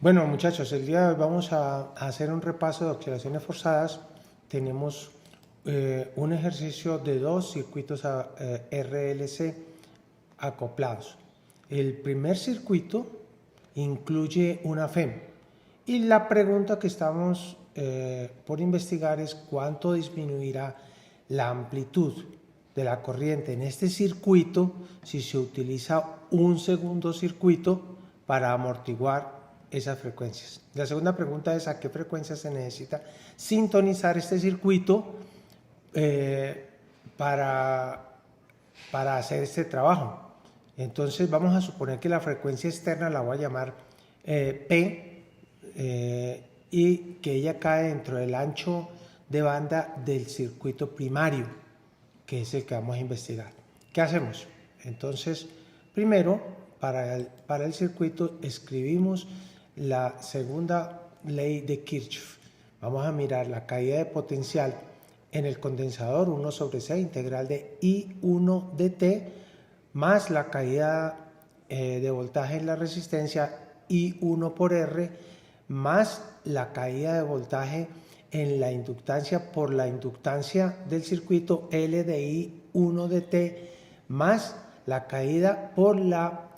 Bueno, muchachos, el día de hoy vamos a hacer un repaso de oscilaciones forzadas. Tenemos un ejercicio de dos circuitos RLC acoplados. El primer circuito incluye una FEM y la pregunta que estamos por investigar es cuánto disminuirá la amplitud de la corriente en este circuito si se utiliza un segundo circuito para amortiguar esas frecuencias. La segunda pregunta es a qué frecuencia se necesita sintonizar este circuito para hacer este trabajo. Entonces vamos a suponer que la frecuencia externa la voy a llamar P y que ella cae dentro del ancho de banda del circuito primario, que es el que vamos a investigar. ¿Qué hacemos? Entonces, primero, para el circuito escribimos la segunda ley de Kirchhoff. Vamos a mirar la caída de potencial en el condensador 1 sobre C integral de I1 dt más la caída de voltaje en la resistencia I1 por R más la caída de voltaje en la inductancia por la inductancia del circuito L de I1 dt más la caída por la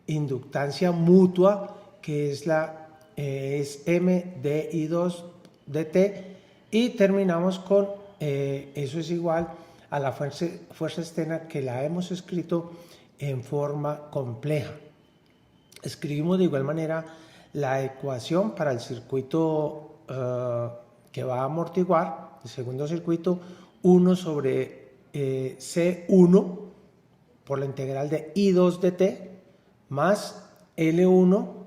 inductancia mutua que es M de I2 dt y terminamos con eso es igual a la fuerza externa que la hemos escrito en forma compleja. Escribimos de igual manera la ecuación para el circuito que va a amortiguar, el segundo circuito, 1 sobre C1 por la integral de I2 dt más L1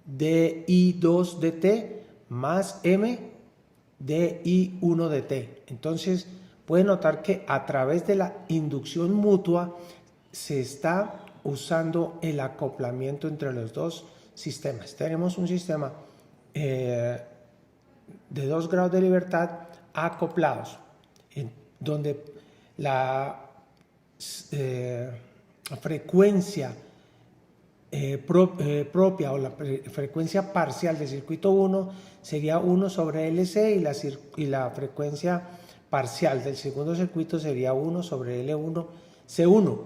de I2 dt más M de I1 dt. Entonces pueden notar que a través de la inducción mutua se está usando el acoplamiento entre los dos sistemas. Tenemos un sistema de 2 grados de libertad acoplados, donde la frecuencia propia o la frecuencia parcial del circuito 1 sería 1 sobre LC y la frecuencia parcial del segundo circuito sería 1 sobre L1 C1.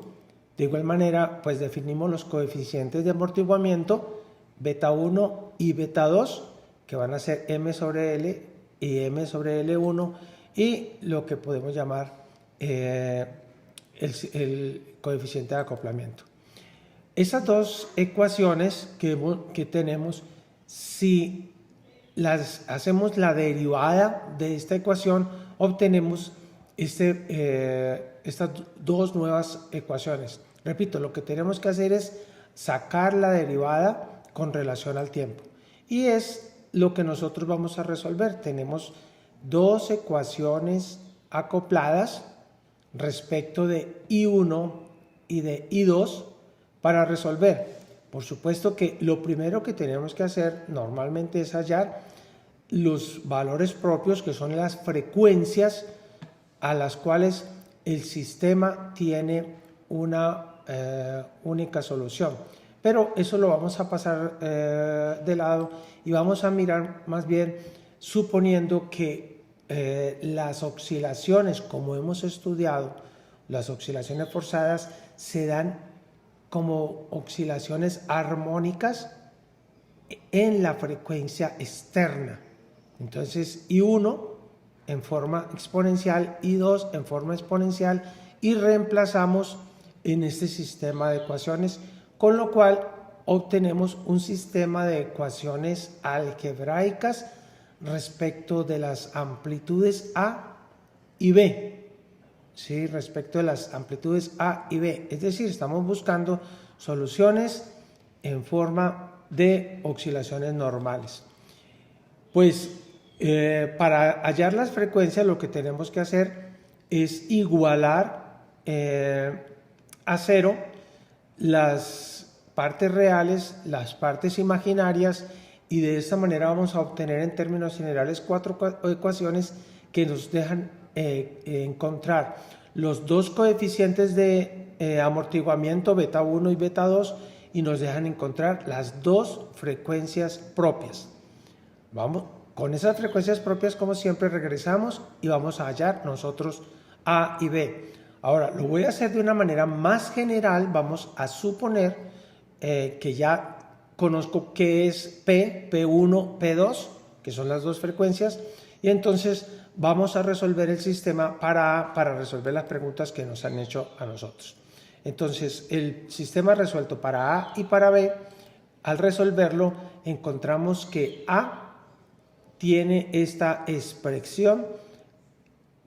De igual manera, pues definimos los coeficientes de amortiguamiento beta 1 y beta 2 que van a ser M sobre L y M sobre L1 y lo que podemos llamar el coeficiente de acoplamiento. Esas dos ecuaciones que tenemos, si hacemos la derivada de esta ecuación, obtenemos estas dos nuevas ecuaciones. Repito, lo que tenemos que hacer es sacar la derivada con relación al tiempo. Y es lo que nosotros vamos a resolver. Tenemos dos ecuaciones acopladas respecto de I1 y de I2 para resolver. Por supuesto que lo primero que tenemos que hacer normalmente es hallar los valores propios, que son las frecuencias a las cuales el sistema tiene una única solución. Pero eso lo vamos a pasar de lado y vamos a mirar más bien suponiendo que las oscilaciones, como hemos estudiado, las oscilaciones forzadas se dan como oscilaciones armónicas en la frecuencia externa. Entonces I1 en forma exponencial, I2 en forma exponencial y reemplazamos en este sistema de ecuaciones, con lo cual obtenemos un sistema de ecuaciones algebraicas respecto de las amplitudes A y B. ¿Sí? Respecto de las amplitudes A y B, es decir, estamos buscando soluciones en forma de oscilaciones normales. Pues para hallar las frecuencias lo que tenemos que hacer es igualar a cero las partes reales, las partes imaginarias y de esta manera vamos a obtener en términos generales cuatro ecuaciones que nos dejan encontrar los dos coeficientes de amortiguamiento beta 1 y beta 2 y nos dejan encontrar las dos frecuencias propias. Vamos, con esas frecuencias propias, como siempre, regresamos y vamos a hallar nosotros A y B. Ahora, lo voy a hacer de una manera más general. Vamos a suponer que ya conozco qué es P, P1, P2, que son las dos frecuencias, y entonces vamos a resolver el sistema para resolver las preguntas que nos han hecho a nosotros. Entonces, el sistema resuelto para A y para B, al resolverlo, encontramos que A tiene esta expresión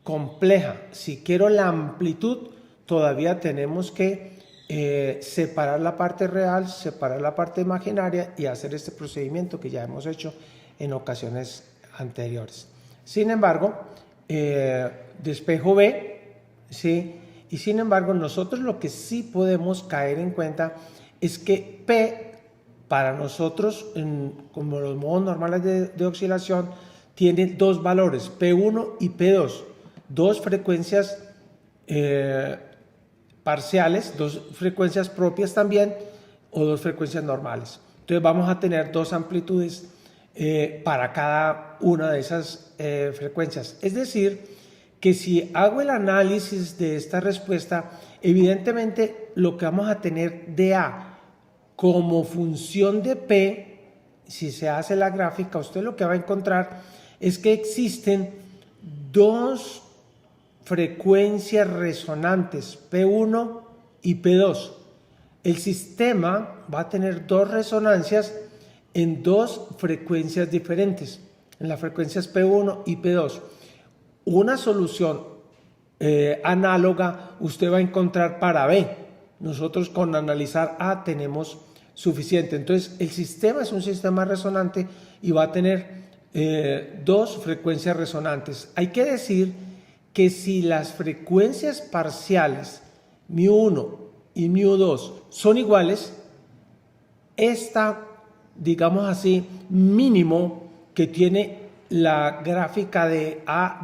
compleja. Si quiero la amplitud, todavía tenemos que separar la parte real, separar la parte imaginaria y hacer este procedimiento que ya hemos hecho en ocasiones anteriores. Sin embargo, despejo B, ¿sí? Y sin embargo, nosotros lo que sí podemos caer en cuenta es que P, para nosotros, como los modos normales de oscilación, tiene dos valores, P1 y P2, dos frecuencias parciales, dos frecuencias propias también, o dos frecuencias normales. Entonces vamos a tener dos amplitudes para cada una de esas frecuencias. Es decir, que si hago el análisis de esta respuesta, evidentemente lo que vamos a tener de A como función de P, si se hace la gráfica, usted lo que va a encontrar es que existen dos frecuencias resonantes, P1 y P2. El sistema va a tener dos resonancias en dos frecuencias diferentes, en las frecuencias P1 y P2. Una solución análoga usted va a encontrar para B. Nosotros con analizar A tenemos suficiente. Entonces el sistema es un sistema resonante y va a tener dos frecuencias resonantes. Hay que decir que si las frecuencias parciales μ1 y μ2 son iguales, esta, digamos así, mínimo que tiene la gráfica de A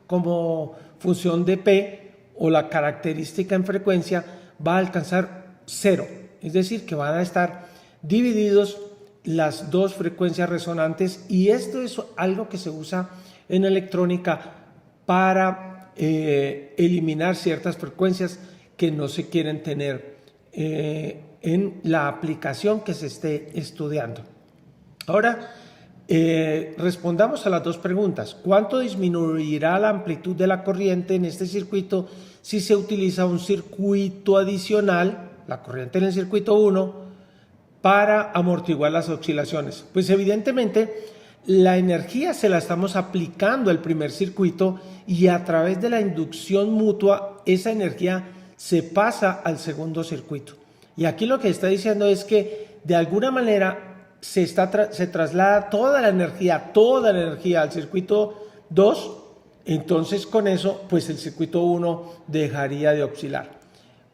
como función de P o la característica en frecuencia va a alcanzar 0, es decir, que van a estar divididos las dos frecuencias resonantes, y esto es algo que se usa en electrónica para eliminar ciertas frecuencias que no se quieren tener en la aplicación que se esté estudiando. Ahora, respondamos a las dos preguntas. ¿Cuánto disminuirá la amplitud de la corriente en este circuito si se utiliza un circuito adicional, la corriente en el circuito 1, para amortiguar las oscilaciones? Pues evidentemente la energía se la estamos aplicando al primer circuito y a través de la inducción mutua esa energía se pasa al segundo circuito. Y aquí lo que está diciendo es que de alguna manera se traslada toda la energía al circuito 2, entonces con eso pues el circuito 1 dejaría de oscilar.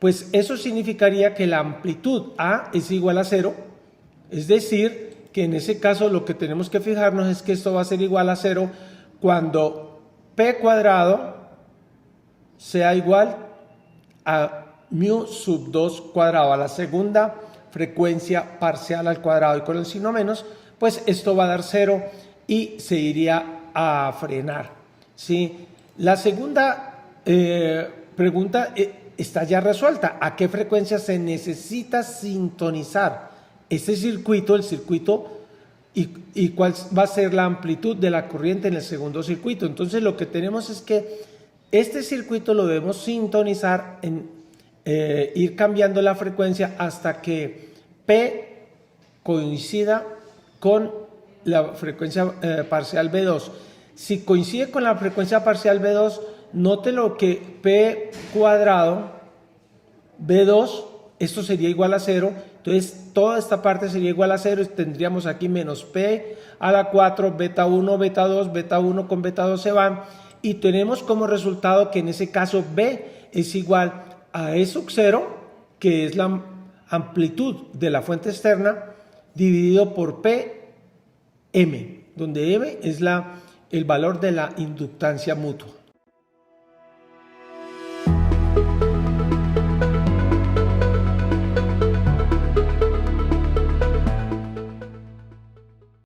Pues eso significaría que la amplitud A es igual a 0, es decir, que en ese caso lo que tenemos que fijarnos es que esto va a ser igual a 0 cuando P cuadrado sea igual a μ sub 2 cuadrado, a la segunda frecuencia parcial al cuadrado, y con el signo menos, pues esto va a dar 0 y se iría a frenar, ¿sí? La segunda pregunta está ya resuelta. ¿A qué frecuencia se necesita sintonizar este circuito, el circuito, y cuál va a ser la amplitud de la corriente en el segundo circuito? Entonces lo que tenemos es que este circuito lo debemos sintonizar ir cambiando la frecuencia hasta que P coincida con la frecuencia parcial B2. Si coincide con la frecuencia parcial B2, nótelo que P cuadrado B2, esto sería igual a 0, entonces toda esta parte sería igual a 0, y tendríamos aquí menos P a la 4, beta 1, beta 2, beta 1 con beta 2 se van, y tenemos como resultado que en ese caso B es igual a E sub 0, que es la amplitud de la fuente externa, dividido por PM, donde M es el valor de la inductancia mutua.